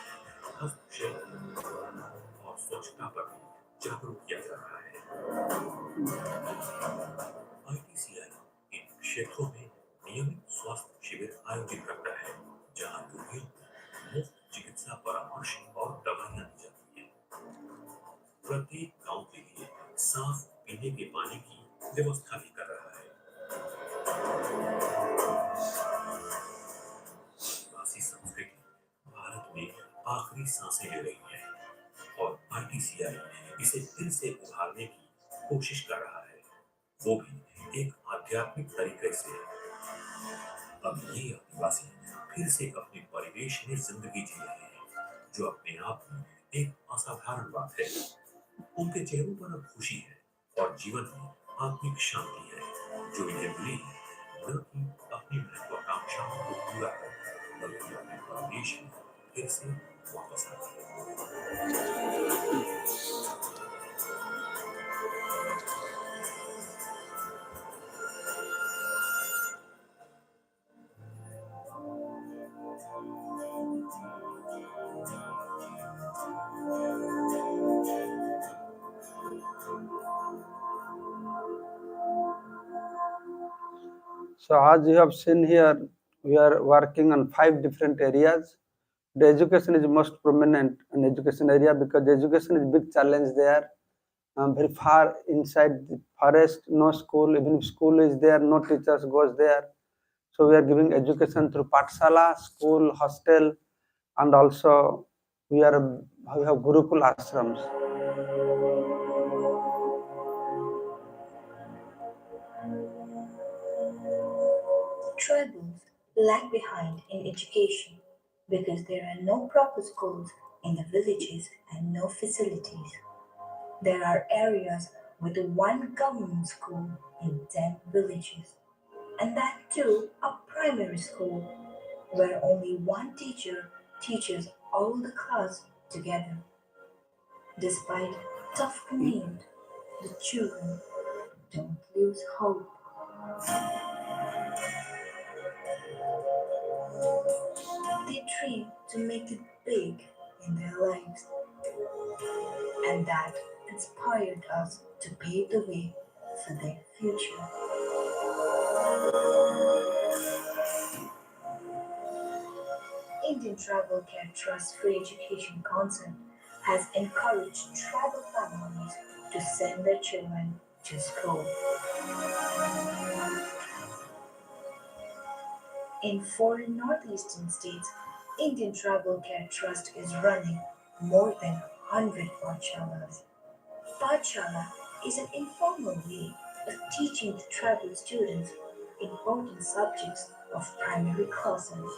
हस्तक्षेप और स्वच्छता पर भी जागरूक किया जा रहा है। ITCI इन क्षेत्रों में नियमित स्वास्थ्य शिविर आयोजित करता है, जहां रोगियों को मुफ्त चिकित्सा परामर्श और दवाइयां दी जाती हैं। प्रत्येक गांव के लिए साफ पीने के पानी की व्यवस्था भी कर रहा है। आदिवासी संस्कृति भारत में आखिरी सांसें ले रही है और ITCI इसे फिर से उभारने की कोशिश कर रहा है। वो भी एक आध्यात्मिक तरीके से। अब ये आदिवासी फिर से अपने परिवेश में जिंदगी जी रहे हैं, जो अपने आप में एक असाधारण बात है। उनके चेहरों पर अब खुशी है और जीवन में आत्मिक शांति है, जो इन्हें मिली है न कि अपनी महत्वाकांक्षाओं को पूरा कर, बल्कि अपने परिवेश में फिर से वापस आकर। So as you have seen here, we are working on 5 different areas. The education is most prominent in education area because education is big challenge there. Very far inside the forest, no school. Even if school is there, no teachers goes there. So we are giving education through Pathshala, school, hostel, and also we have Gurukul ashrams. Tribals lag behind in education because there are no proper schools in the villages and no facilities. There are areas with one government school in 10 villages, and that too a primary school where only one teacher teaches all the class together. Despite tough commute, the children don't lose hope. They dream to make it big in their lives, and that inspired us to pave the way for their future. Indian Tribal Care Trust Free Education concept has encouraged tribal families to send their children to school. In 4 northeastern states, Indian Tribal Care Trust is running more than 100 pathshalas. Pathshala is an informal way of teaching the tribal students important subjects of primary classes.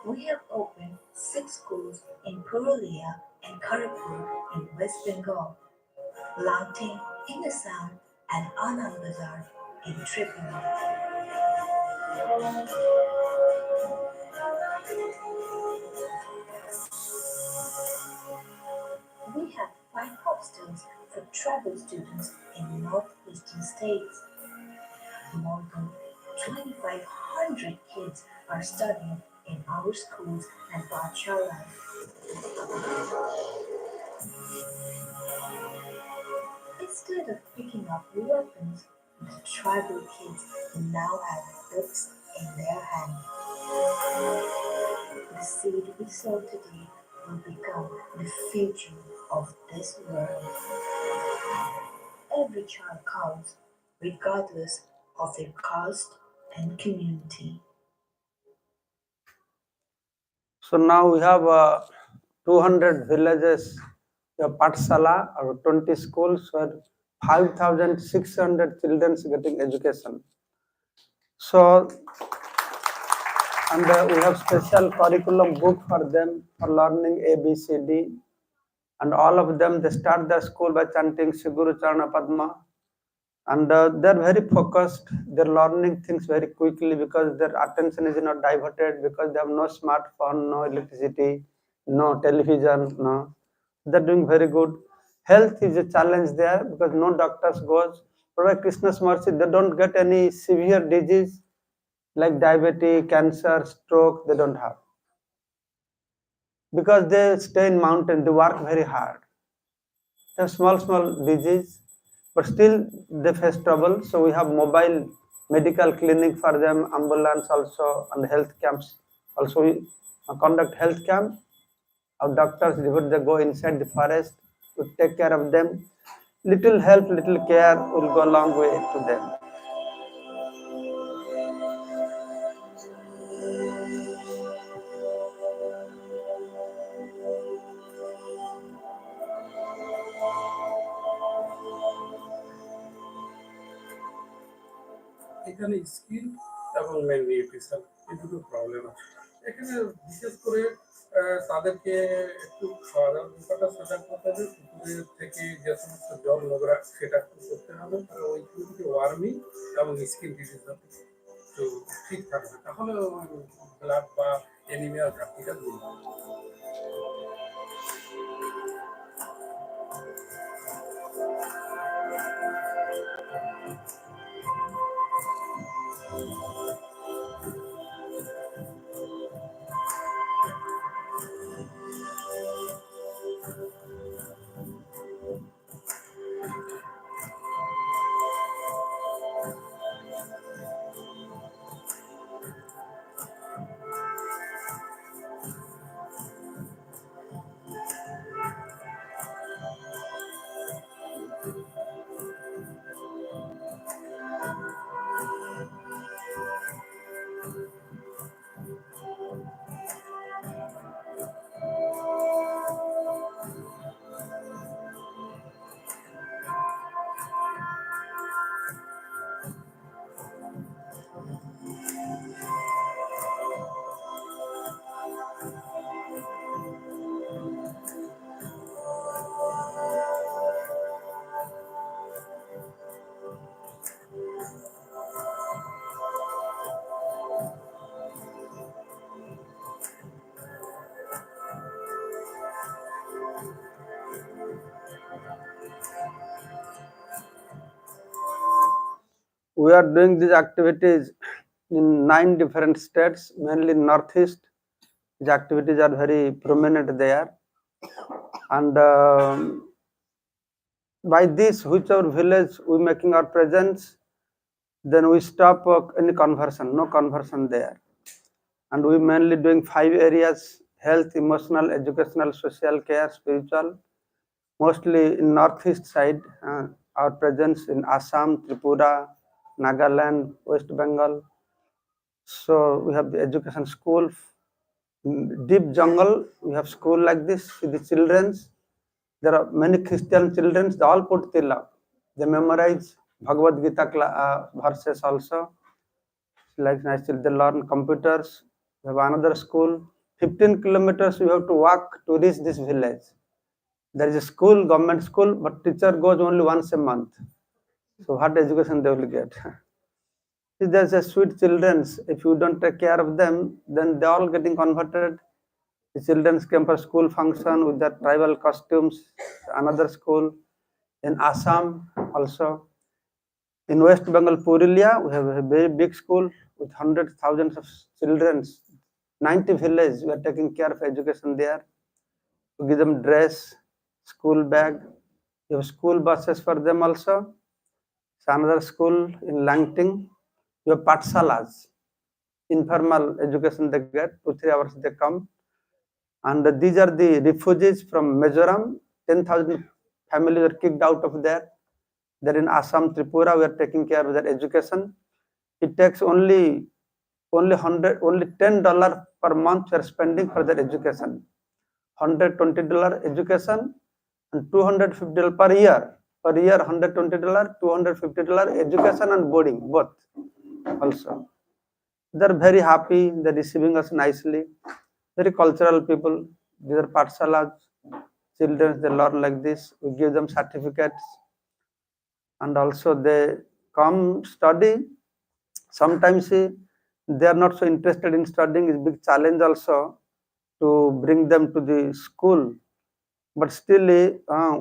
We have opened 6 schools in Purulia and Kharagpur in West Bengal, Langting in Assam, and Anand Bazar in Tripura. We have 5 hostels for tribal students in northeastern states. More than 2,500 kids are studying in our schools and pathshalas. Instead of picking up weapons, the tribal kids now have books in their hands. The seed we sow today will become the future of this world. Every child counts, regardless of their caste and community. So now we have 200 villages, we have Pathsala or 20 schools where 5,600 children getting education. So, and we have special curriculum book for them for learning A, B, C, D. And all of them, they start their school by chanting Siguru Charana Padma. And they're very focused. They're learning things very quickly because their attention is not diverted because they have no smartphone, no electricity, no television, no. They're doing very good. Health is a challenge there because no doctors goes. But by Krishna's mercy, they don't get any severe disease like diabetes, cancer, stroke. They don't have because they stay in mountain. They work very hard. They have small disease, but still they face trouble. So we have mobile medical clinic for them, ambulance also, and health camps. Also we conduct health camp. Our doctors, before they go inside the forest, to take care of them. Little help, little care will go a long way to them. এখানে skill এবং main nutrition এই দুটো problem আছে। এখানে বিশেষ করে তাদেরকে একটু খাওয়া দাওয়ার ব্যাপারটা সজাগ করতে হবে। পুকুরের থেকে যে সমস্ত জল নোংরা সেটা একটু করতে হবে, আর ওইখান থেকে ওয়ার্মিং এবং স্কিন ডিজিজ তো ঠিক থাকবে, তাহলে ব্লাড বা অ্যানিমিয়ার ঘাটতিটা দূর হবে। We are doing these activities in 9 different states, mainly in Northeast. These activities are very prominent there. And by this, whichever village we making our presence, then we stop any conversion, no conversion there. And we mainly doing 5 areas: health, emotional, educational, social care, spiritual. Mostly in Northeast side, our presence in Assam, Tripura, Nagaland, West Bengal. So we have the education school. In deep jungle, we have school like this. The childrens, there are many Christian children. They all put tilak. They memorize Bhagavad Gita verses also. Like naturally, they learn computers. We have another school. 15 kilometers we have to walk to reach this village. There is a school, government school, but teacher goes only once a month. So what education they will get? If there's a sweet children, if you don't take care of them, then they all getting converted. The children came for school function with their tribal costumes. Another school in Assam also. In West Bengal, Purulia, we have a very big school with hundreds, thousands of children. 90 villages, we are taking care of education there. To give them dress, school bag. We have school buses for them also. So another school in Langting. We have patsalas, informal education they get, 2-3 hours they come. And these are the refugees from Mizoram. 10,000 families were kicked out of there. They're in Assam, Tripura. We are taking care of their education. It takes only $10 per month we are spending for their education. $120 education and $250 per year. Per year, $120, $250 education and boarding, both also. They're very happy. They're receiving us nicely. Very cultural people. These are patsalas. Children, they learn like this. We give them certificates. And also they come study. Sometimes they are not so interested in studying. It's a big challenge also to bring them to the school. But still,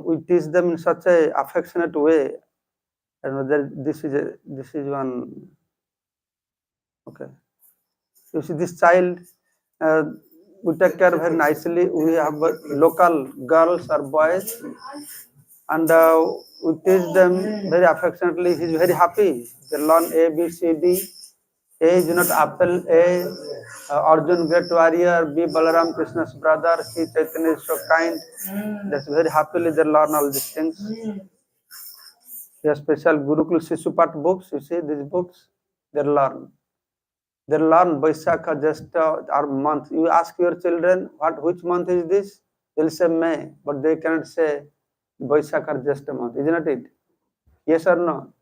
we teach them in such a affectionate way. And this is one. Okay. You see, this child, we take care very nicely. We have local girls or boys, and we teach them very affectionately. He's very happy. They learn A, B, C, D. A is not apple. A, Arjun, great warrior. B, Balaram, Krishna's brother. C, Chaitanya is so kind. That's very happily they learn all these things. We have special Gurukul Sisupat books. You see these books, they learn. They learn Vaisakha, Jyeshtha, our month. You ask your children, which month is this? They'll say May, but they cannot say Vaisakha or Jyeshtha month, isn't it? Yes or no?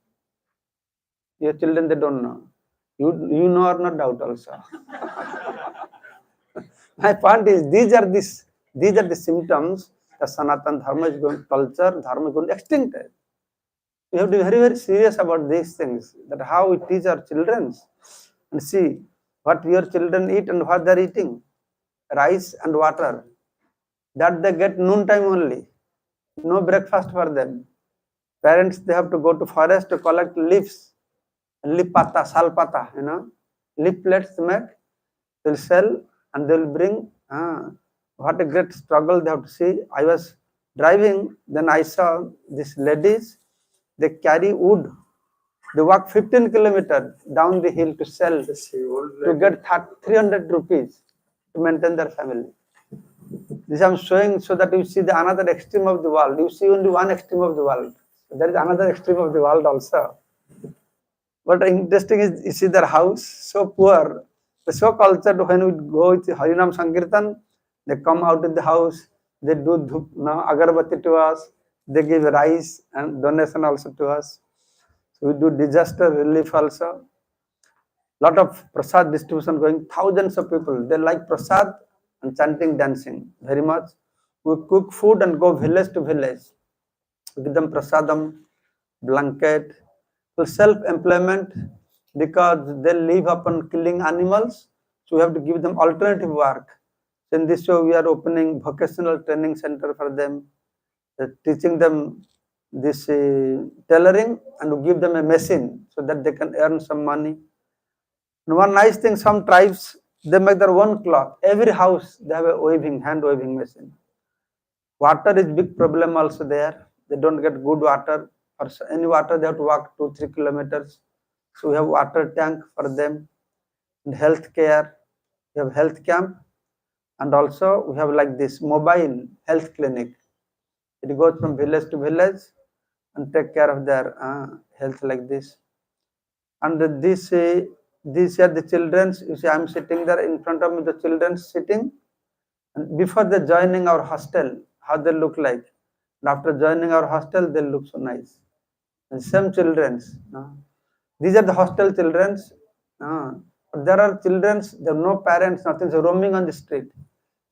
Your children, they don't know. You know or not doubt also. My point is, these are the symptoms that Sanatan Dharma is going, culture, Dharma is going to extinct. We have to be very, very serious about these things, that how we teach our children. And see what your children eat and what they are eating. Rice and water. That they get noontime only. No breakfast for them. Parents, they have to go to forest to collect leaves. Leaf pata, sal pata, leaf plates make. They'll sell and they'll bring. What a great struggle they have to see. I was driving, then I saw these ladies, they carry wood. They walk 15 kilometers down the hill to sell, to get 300 rupees to maintain their family. This I'm showing so that you see the another extreme of the world. You see only one extreme of the world. There is another extreme of the world also. But interesting is, you see their house, so poor, so cultured. When we go with Harinam Sankirtan, they come out of the house, they do agarbatti to us, they give rice and donation also to us. So we do disaster relief also. Lot of prasad distribution going, thousands of people, they like prasad and chanting, dancing very much. We cook food and go village to village. Give them prasadam, blanket, to self-employment, because they live upon killing animals. So we have to give them alternative work. In this way, we are opening vocational training center for them, teaching them this tailoring, and we give them a machine so that they can earn some money. And one nice thing, some tribes, they make their own cloth. Every house, they have a hand weaving machine. Water is big problem also there. They don't get good water. Or any water, they have to walk 2-3 kilometers. So we have water tank for them. And health care, we have health camp. And also we have like this mobile health clinic. It goes from village to village and take care of their health like this. And these are the children. You see, I'm sitting there in front of me, the children sitting. And before they joining our hostel, how they look like. And after joining our hostel, they look so nice. And same children. These are the hostel children. There are children, there are no parents, nothing, so roaming on the street.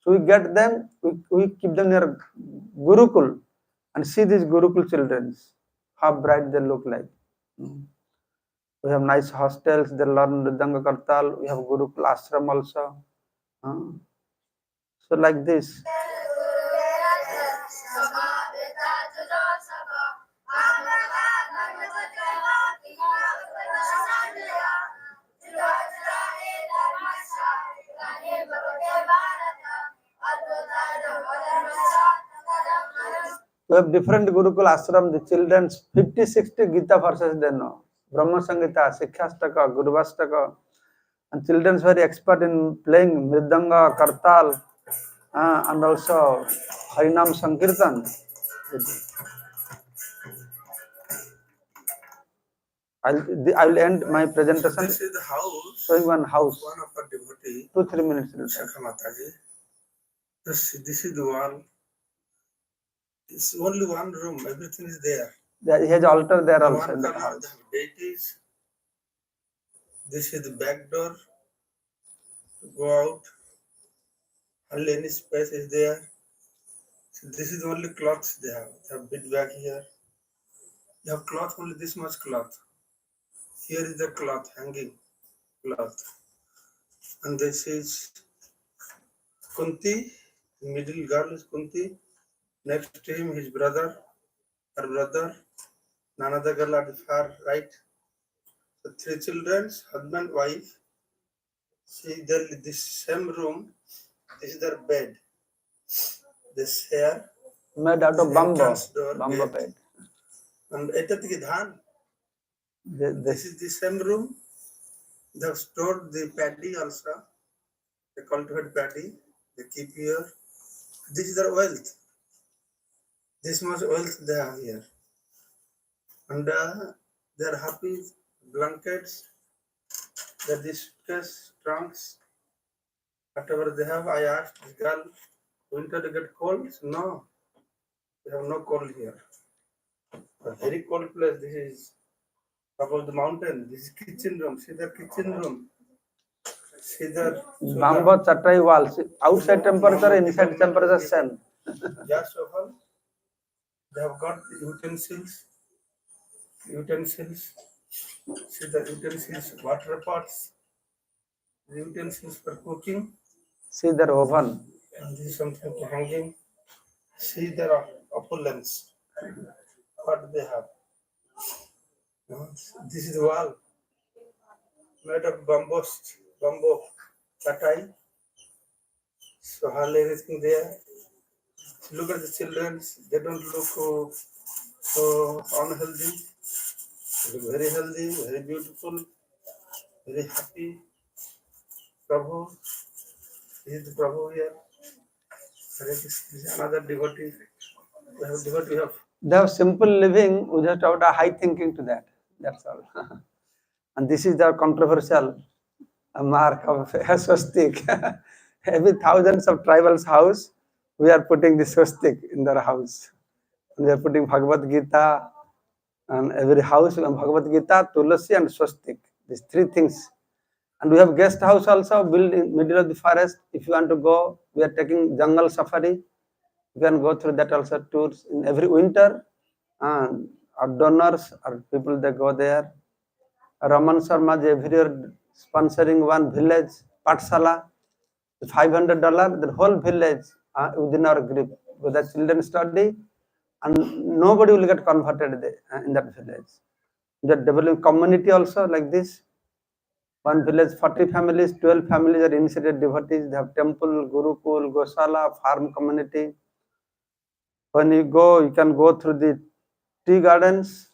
So we get them, we keep them near Gurukul and see these Gurukul children, how bright they look like. We have nice hostels, they learn Mridanga Kartal, we have Gurukul ashram also. So like this. We have different Gurukul ashram, the children's 50-60 Gita verses they know. Brahma Sangita, Sikshastaka, Gurvastaka. And children's very expert in playing Mridanga, Kartal, and also Harinam Sankirtan. I'll end my presentation. This is the house. Showing one house. One of our devotee. 2-3 minutes. Shakha Mataji. This is the one. It's only one room. Everything is there. He has altar there also One in the corner house. they have deities. This is the back door. To go out. Hardly any space is there. So this is the only cloths they have. They have big bag here. They have cloth, only this much cloth. Here is the cloth, hanging cloth. And this is Kunti. The middle girl is Kunti. Next to him, his brother, her brother. Another girl at the far right. The 3 children, husband, wife. See, there in this same room, this is their bed. This here. Made out of bamboo. Door, Bamboo gate. bed. And etat dhan. This is the same room. They have stored the paddy also. They cultivate paddy. They keep here. This is their wealth. This much wealth they have here. And they are happy. Blankets. Their suitcase, trunks. Whatever they have, I asked this girl, winter to get cold? No. They have no cold here. A very cold place this is. top of the mountain. This is kitchen room. See the kitchen room. See the Bamboo chatai walls. Outside temperature, inside temperature same. just open. They have got utensils. See the utensils, water pots, the utensils for cooking. See their oven. And this is something to hanging. See their opulence. What they have. This is the wall made of bamboo chatai. So hardly everything there. Look at the children. They don't look so unhealthy. They look very healthy, very beautiful, very happy. Prabhu, this is the Prabhu here. This is another devotee. We have. They have simple living without a high thinking to that. That's all. And this is the controversial mark of a swastik. Every thousands of tribals' house, we are putting the swastik in their house. And we are putting Bhagavad Gita, and every house Bhagavad Gita, Tulasi, and swastik. These three things. And we have guest house also built in middle of the forest. If you want to go, we are taking jungle safari. You can go through that also tours in every winter. Our donors or people they go there. Raman Sharma is every year sponsoring one village Patsala, $500. The whole village within our group, with the children study, and nobody will get converted in that village. We are developing community also like this. One village, 40 families, 12 families are initiated devotees. They have temple, Gurukul, Gosala, farm community. When you go, you can go through the tea gardens.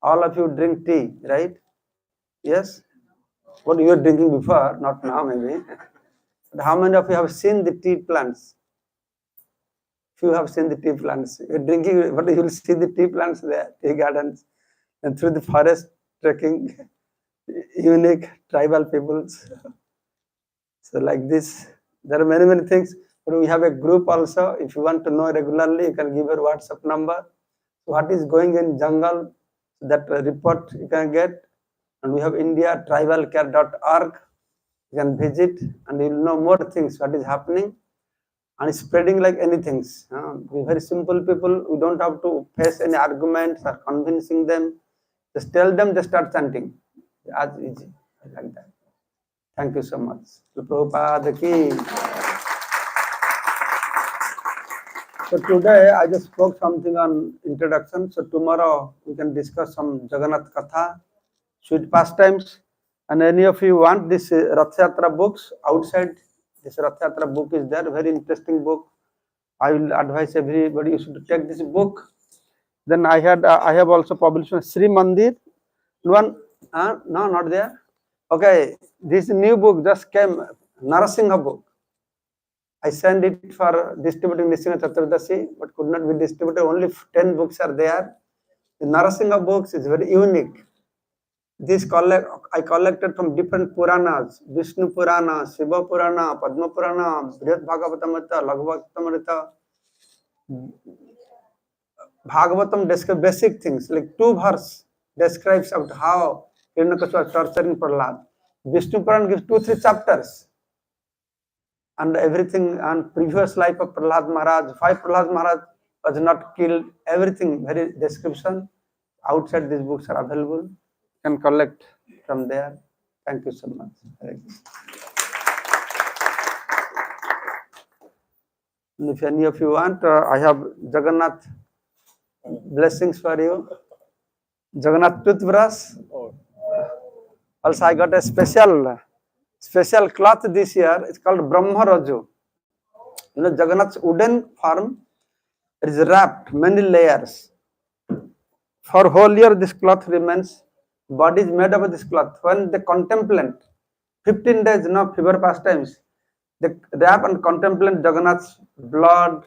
All of you drink tea, right? Yes? What you were drinking before, not now maybe. But how many of you have seen the tea plants? Few have seen the tea plants. You're drinking, but you will see the tea plants there, tea gardens, and through the forest trekking, unique tribal peoples. So like this, there are many things. But we have a group also. If you want to know regularly, you can give your WhatsApp number. What is going in jungle, that report you can get. And we have indiatribalcare.org. You can visit and you will know more things, what is happening. And it's spreading like anything. We're very simple people. We don't have to face any arguments or convincing them. Just tell them, they start chanting. As easy, like that. Thank you so much. Prabhupada ki. So today I just spoke something on introduction. So tomorrow we can discuss some Jagannath Katha, sweet pastimes. And any of you want this Rath Yatra books outside, this Rath Yatra book is there, very interesting book. I will advise everybody you should take this book. Then I have also published Sri Mandir. One, no, not there. Okay, this new book just came, Narasingha book. I sent it for distributing Nisingha Chaturdasi, but could not be distributed. Only 10 books are there. The Narasingha books is very unique. This I collected from different Puranas, Vishnu Purana, Shiva Purana, Padma Purana, Brihat Bhagavatamrita, Laghu Bhagavatamrita. Bhagavatam describes basic things, like 2 verses describes about how Hiranyakashipu was torturing Prahlad. Vishnu Purana gives 2-3 chapters. And everything on previous life of Prahlad Maharaj, why Prahlad Maharaj was not killed, everything, very description. Outside these books are available. You can collect from there. Thank you so much. And if any of you want, I have Jagannath blessings for you. Jagannath toothbrush. Also, I got a special cloth this year. It's called Brahma Raju. You know, Jagannath's wooden form is wrapped many layers. For whole year, this cloth remains. Body is made up of this cloth. When they contemplate, 15 days, fever pastimes, they wrap and contemplate Jagannath's blood,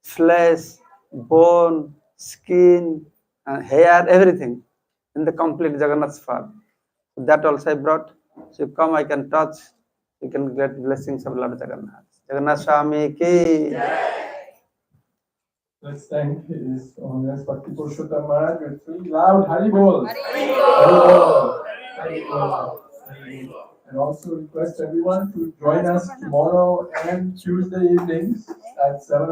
flesh, bone, skin, hair, everything in the complete Jagannath's form. So that also I brought. So you come, I can touch, you can get blessings of Lord Jagannath. Jagannath Swami ki. Let's thank His Holiness Bhakti Puroshottam Maharaj with three loud Haribol. Haribol. Haribol. Haribol. And also request everyone to join us tomorrow and Tuesday evenings at 7